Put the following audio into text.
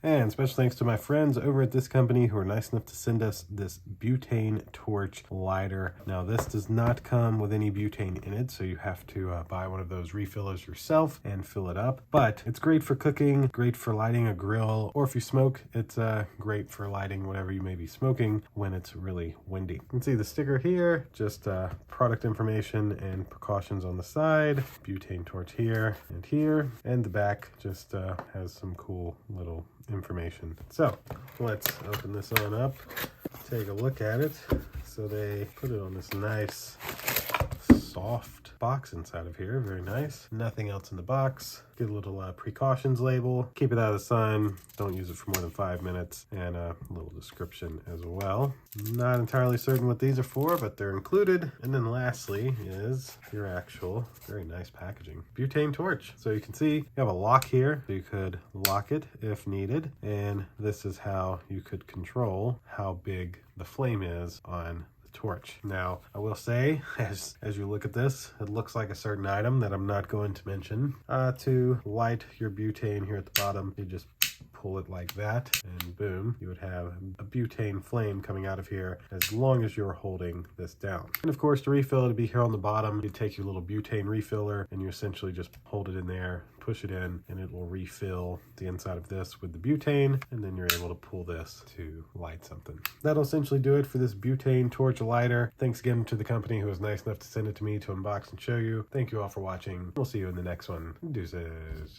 And special thanks to my friends over at this company who are nice enough to send us this butane torch lighter. Now this does not come with any butane in it, so you have to buy one of those refillers yourself and fill it up. But it's great for cooking, great for lighting a grill, or if you smoke, it's great for lighting whatever you may be smoking when it's really windy. You can see the sticker here, just product information and precautions on the side, butane torch here, and the back just has some cool little information. So let's open this on up, take a look at it. So they put it on this nice soft box inside of here. Very nice. Nothing else in the box. Get a little precautions label. Keep it out of the sun. Don't use it for more than 5 minutes. And a little description as well. Not entirely certain what these are for, but they're included. And then lastly is your actual very nice packaging. Butane torch. So you can see you have a lock here. So you could lock it if needed. And this is how you could control how big the flame is on torch. Now, I will say, as you look at this, it looks like a certain item that I'm not going to mention. To light your butane here at the bottom, you just pull it like that, and boom, you would have a butane flame coming out of here as long as you're holding this down. And of course, to refill it, it'd be here on the bottom. You take your little butane refiller, and you essentially just hold it in there, push it in, and it will refill the inside of this with the butane, and then you're able to pull this to light something. That'll essentially do it for this butane torch lighter. Thanks again to the company who was nice enough to send it to me to unbox and show you. Thank you all for watching. We'll see you in the next one. Deuces.